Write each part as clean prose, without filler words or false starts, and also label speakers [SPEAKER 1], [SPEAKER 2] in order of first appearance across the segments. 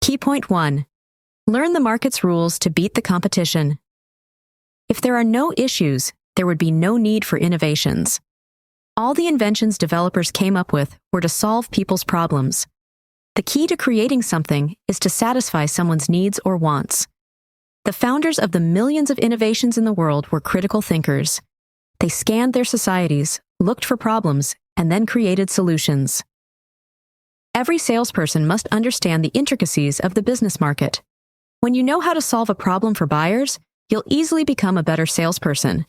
[SPEAKER 1] Key point 1. Learn the market's rules to beat the competition. If there are no issues, there would be no need for innovations. All the inventions developers came up with were to solve people's problems. The key to creating something is to satisfy someone's needs or wants. The founders of the millions of innovations in the world were critical thinkers. They scanned their societies, looked for problems, and then created solutions. Every salesperson must understand the intricacies of the business market. When you know how to solve a problem for buyers, you'll easily become a better salesperson.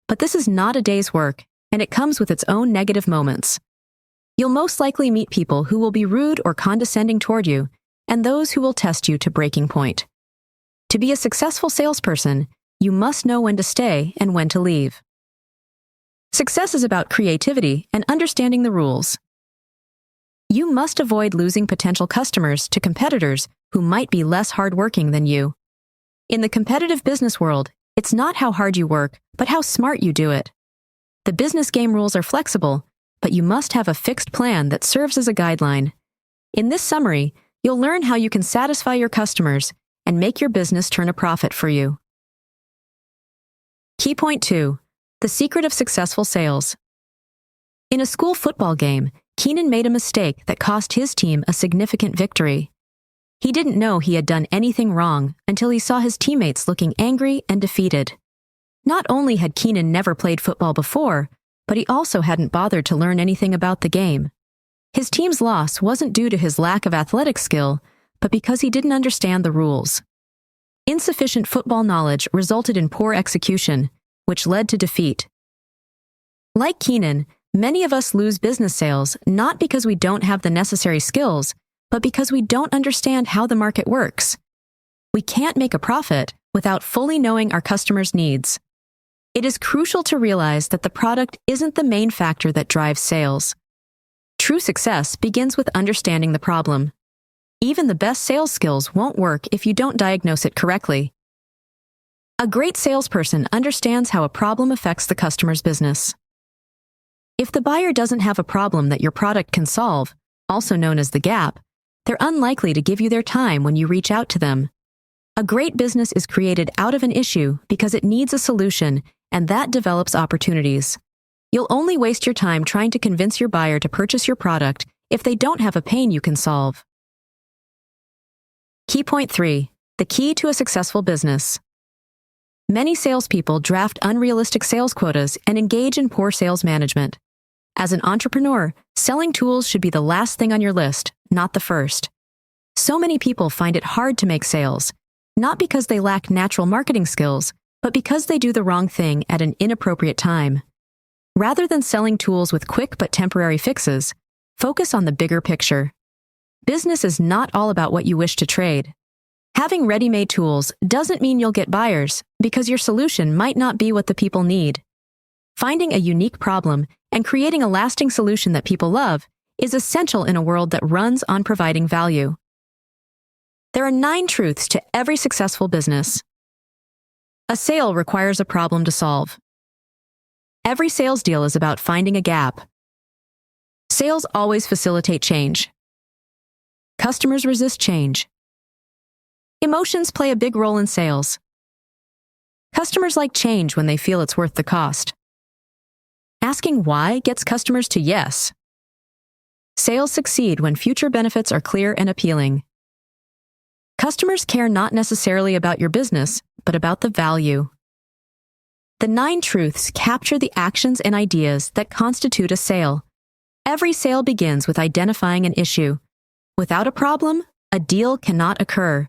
[SPEAKER 1] But this is not a day's work, and it comes with its own negative moments. You'll most likely meet people who will be rude or condescending toward you, and those who will test you to breaking point. To be a successful salesperson, you must know when to stay and when to leave. Success is about creativity and understanding the rules. You must avoid losing potential customers to competitors who might be less hardworking than you. In the competitive business world, it's not how hard you work, but how smart you do it. The business game rules are flexible, but you must have a fixed plan that serves as a guideline. In this summary, you'll learn how you can satisfy your customers and make your business turn a profit for you. Key point 2. The secret of successful sales. In a school football game, Keenan made a mistake that cost his team a significant victory. He didn't know he had done anything wrong until he saw his teammates looking angry and defeated. Not only had Keenan never played football before, but he also hadn't bothered to learn anything about the game. His team's loss wasn't due to his lack of athletic skill, but because he didn't understand the rules. Insufficient football knowledge resulted in poor execution, which led to defeat. Like Keenan, many of us lose business sales not because we don't have the necessary skills, but because we don't understand how the market works. We can't make a profit without fully knowing our customers' needs. It is crucial to realize that the product isn't the main factor that drives sales. True success begins with understanding the problem. Even the best sales skills won't work if you don't diagnose it correctly. A great salesperson understands how a problem affects the customer's business. If the buyer doesn't have a problem that your product can solve, also known as the gap, they're unlikely to give you their time when you reach out to them. A great business is created out of an issue because it needs a solution, and that develops opportunities. You'll only waste your time trying to convince your buyer to purchase your product if they don't have a pain you can solve. Key point 3. The key to a successful business. Many salespeople draft unrealistic sales quotas and engage in poor sales management. As an entrepreneur, selling tools should be the last thing on your list, not the first. So many people find it hard to make sales, not because they lack natural marketing skills, but because they do the wrong thing at an inappropriate time. Rather than selling tools with quick but temporary fixes, focus on the bigger picture. Business is not all about what you wish to trade. Having ready-made tools doesn't mean you'll get buyers, because your solution might not be what the people need. Finding a unique problem and creating a lasting solution that people love is essential in a world that runs on providing value. There are 9 truths to every successful business. A sale requires a problem to solve. Every sales deal is about finding a gap. Sales always facilitate change. Customers resist change. Emotions play a big role in sales. Customers like change when they feel it's worth the cost. Asking why gets customers to yes. Sales succeed when future benefits are clear and appealing. Customers care not necessarily about your business, but about the value. The 9 truths capture the actions and ideas that constitute a sale. Every sale begins with identifying an issue. Without a problem, a deal cannot occur.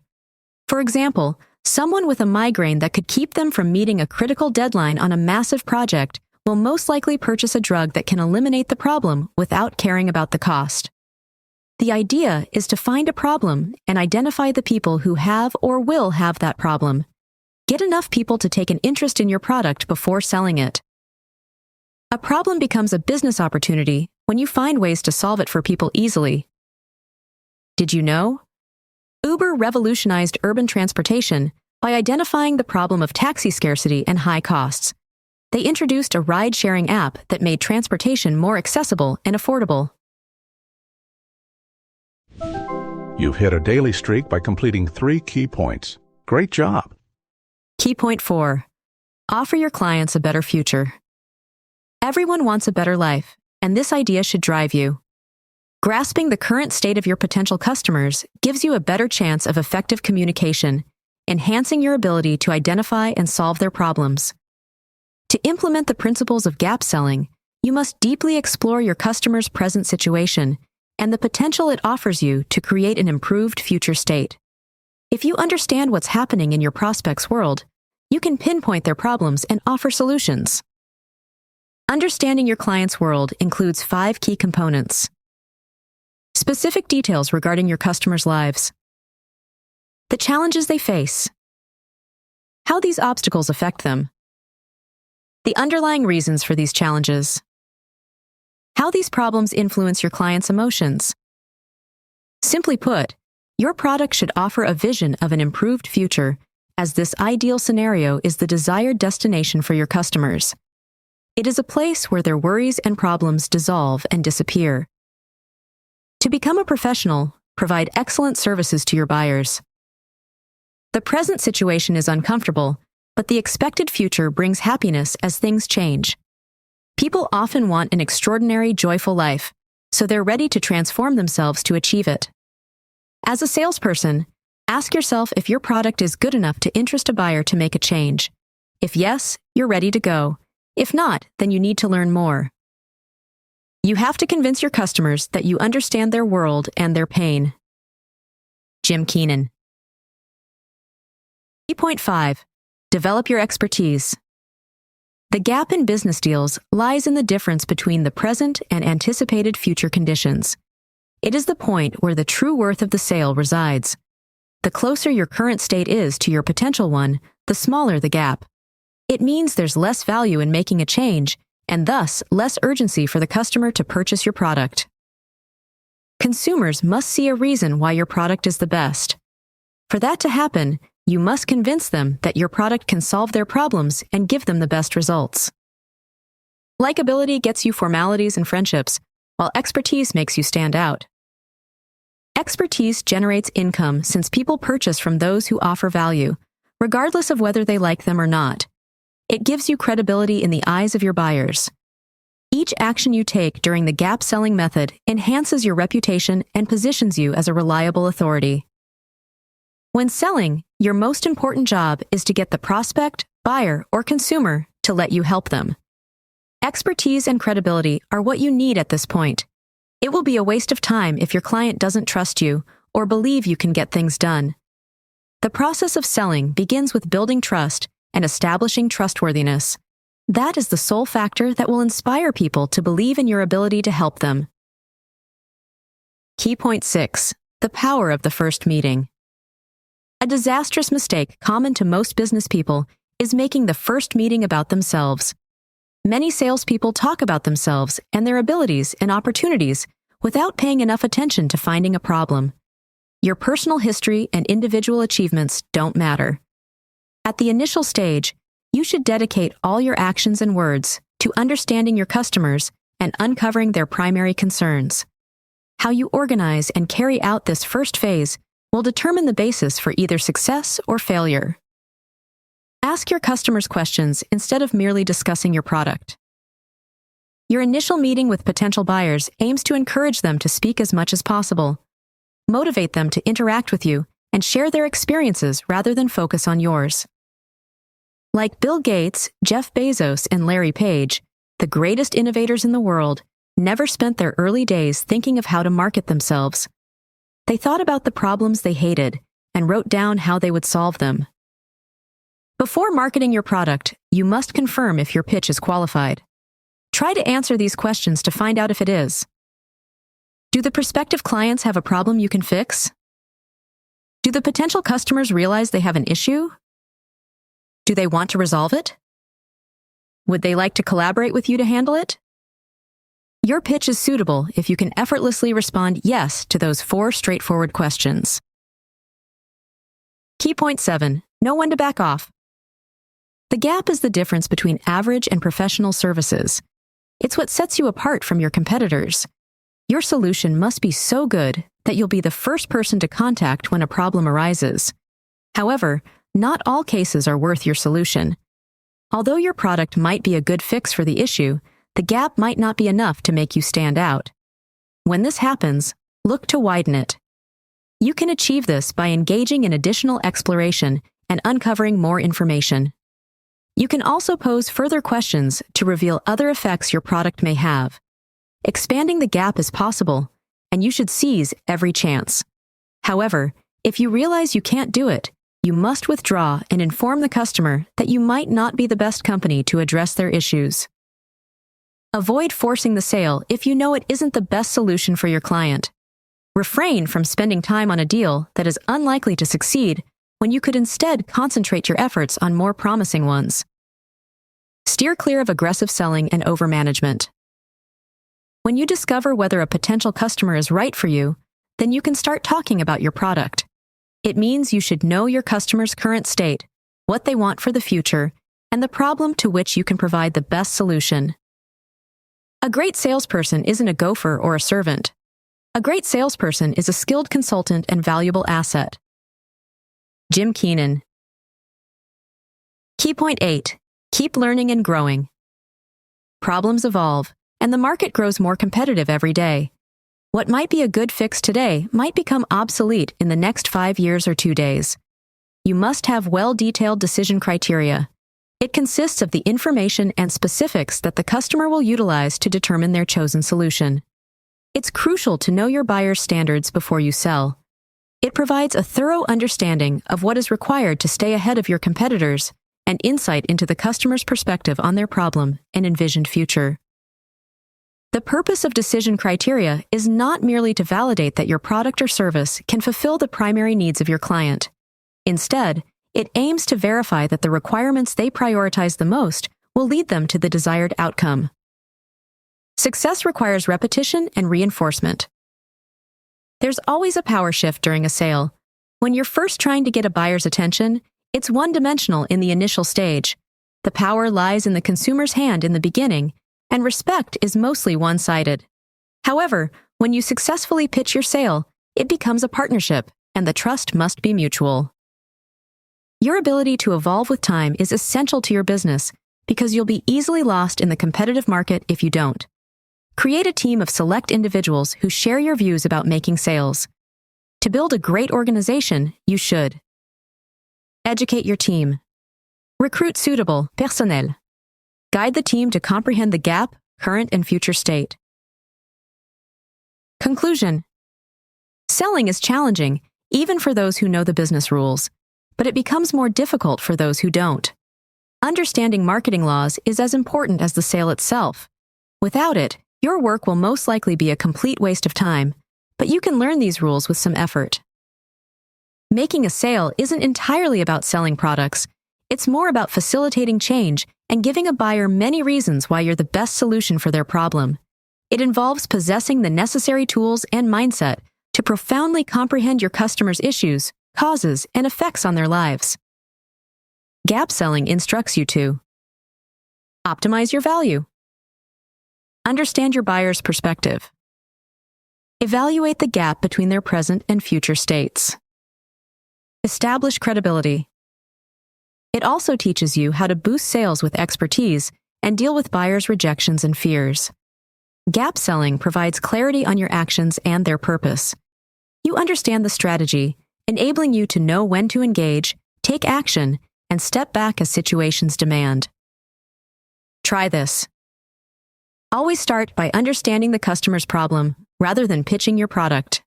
[SPEAKER 1] For example, someone with a migraine that could keep them from meeting a critical deadline on a massive project will most likely purchase a drug that can eliminate the problem without caring about the cost. The idea is to find a problem and identify the people who have or will have that problem. Get enough people to take an interest in your product before selling it. A problem becomes a business opportunity when you find ways to solve it for people easily. Did you know? Uber revolutionized urban transportation by identifying the problem of taxi scarcity and high costs. They introduced a ride-sharing app that made transportation more accessible and affordable.
[SPEAKER 2] You've hit a daily streak by completing 3 key points. Great job.
[SPEAKER 1] Key point 4. Offer your clients a better future. Everyone wants a better life, and this idea should drive you. Grasping the current state of your potential customers gives you a better chance of effective communication, enhancing your ability to identify and solve their problems. To implement the principles of gap selling, you must deeply explore your customer's present situation and the potential it offers you to create an improved future state. If you understand what's happening in your prospect's world, you can pinpoint their problems and offer solutions. Understanding your client's world includes 5 key components. Specific details regarding your customers' lives. The challenges they face. How these obstacles affect them. The underlying reasons for these challenges. How these problems influence your client's emotions. Simply put, your product should offer a vision of an improved future, as this ideal scenario is the desired destination for your customers. It is a place where their worries and problems dissolve and disappear. To become a professional, provide excellent services to your buyers. The present situation is uncomfortable, but the expected future brings happiness as things change. People often want an extraordinary, joyful life, so they're ready to transform themselves to achieve it. As a salesperson, ask yourself if your product is good enough to interest a buyer to make a change. If yes, you're ready to go. If not, then you need to learn more. You have to convince your customers that you understand their world and their pain. Jim Keenan. Key point 5. Develop your expertise. The gap in business deals lies in the difference between the present and anticipated future conditions. It is the point where the true worth of the sale resides. The closer your current state is to your potential one, the smaller the gap. It means there's less value in making a change, and thus less urgency for the customer to purchase your product. Consumers must see a reason why your product is the best. For that to happen, you must convince them that your product can solve their problems and give them the best results. Likability gets you formalities and friendships, while expertise makes you stand out. Expertise generates income since people purchase from those who offer value, regardless of whether they like them or not. It gives you credibility in the eyes of your buyers. Each action you take during the gap selling method enhances your reputation and positions you as a reliable authority. When selling, your most important job is to get the prospect, buyer, or consumer to let you help them. Expertise and credibility are what you need at this point. It will be a waste of time if your client doesn't trust you or believe you can get things done. The process of selling begins with building trust and establishing trustworthiness. That is the sole factor that will inspire people to believe in your ability to help them. Key point 6. The power of the first meeting. A disastrous mistake common to most business people is making the first meeting about themselves. Many salespeople talk about themselves and their abilities and opportunities without paying enough attention to finding a problem. Your personal history and individual achievements don't matter. At the initial stage, you should dedicate all your actions and words to understanding your customers and uncovering their primary concerns. How you organize and carry out this first phase will determine the basis for either success or failure. Ask your customers questions instead of merely discussing your product. Your initial meeting with potential buyers aims to encourage them to speak as much as possible. Motivate them to interact with you and share their experiences rather than focus on yours. Like Bill Gates, Jeff Bezos, and Larry Page, the greatest innovators in the world never spent their early days thinking of how to market themselves. They thought about the problems they hated and wrote down how they would solve them. Before marketing your product, you must confirm if your pitch is qualified. Try to answer these questions to find out if it is. Do the prospective clients have a problem you can fix? Do the potential customers realize they have an issue? Do they want to resolve it? Would they like to collaborate with you to handle it? Your pitch is suitable if you can effortlessly respond yes to those 4 straightforward questions. Key point 7. Know when to back off. The gap is the difference between average and professional services. It's what sets you apart from your competitors. Your solution must be so good that you'll be the first person to contact when a problem arises. However, not all cases are worth your solution. Although your product might be a good fix for the issue, the gap might not be enough to make you stand out. When this happens, look to widen it. You can achieve this by engaging in additional exploration and uncovering more information. You can also pose further questions to reveal other effects your product may have. Expanding the gap is possible, and you should seize every chance. However, if you realize you can't do it, you must withdraw and inform the customer that you might not be the best company to address their issues. Avoid forcing the sale if you know it isn't the best solution for your client. Refrain from spending time on a deal that is unlikely to succeed when you could instead concentrate your efforts on more promising ones. Steer clear of aggressive selling and overmanagement. When you discover whether a potential customer is right for you, then you can start talking about your product. It means you should know your customer's current state, what they want for the future, and the problem to which you can provide the best solution. A great salesperson isn't a gopher or a servant. A great salesperson is a skilled consultant and valuable asset. Jim Keenan. Key point 8. Keep learning and growing. Problems evolve, and the market grows more competitive every day. What might be a good fix today might become obsolete in the next 5 years or 2 days. You must have well-detailed decision criteria. It consists of the information and specifics that the customer will utilize to determine their chosen solution. It's crucial to know your buyer's standards before you sell. It provides a thorough understanding of what is required to stay ahead of your competitors and insight into the customer's perspective on their problem and envisioned future. The purpose of decision criteria is not merely to validate that your product or service can fulfill the primary needs of your client. Instead, it aims to verify that the requirements they prioritize the most will lead them to the desired outcome. Success requires repetition and reinforcement. There's always a power shift during a sale. When you're first trying to get a buyer's attention, it's one-dimensional in the initial stage. The power lies in the consumer's hand in the beginning, and respect is mostly one-sided. However, when you successfully pitch your sale, it becomes a partnership, and the trust must be mutual. Your ability to evolve with time is essential to your business because you'll be easily lost in the competitive market if you don't. Create a team of select individuals who share your views about making sales. To build a great organization, you should educate your team. Recruit suitable personnel. Guide the team to comprehend the gap, current and future state. Conclusion. Selling is challenging, even for those who know the business rules, but it becomes more difficult for those who don't. Understanding marketing laws is as important as the sale itself. Without it, your work will most likely be a complete waste of time, but you can learn these rules with some effort. Making a sale isn't entirely about selling products. It's more about facilitating change and giving a buyer many reasons why you're the best solution for their problem. It involves possessing the necessary tools and mindset to profoundly comprehend your customers' issues, causes, and effects on their lives. Gap selling instructs you to optimize your value. Understand your buyer's perspective. Evaluate the gap between their present and future states. Establish credibility. It also teaches you how to boost sales with expertise and deal with buyers' rejections and fears. Gap selling provides clarity on your actions and their purpose. You understand the strategy, enabling you to know when to engage, take action, and step back as situations demand. Try this. Always start by understanding the customer's problem rather than pitching your product.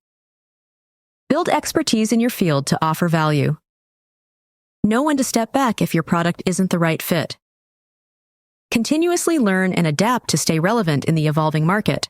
[SPEAKER 1] Build expertise in your field to offer value. Know when to step back if your product isn't the right fit. Continuously learn and adapt to stay relevant in the evolving market.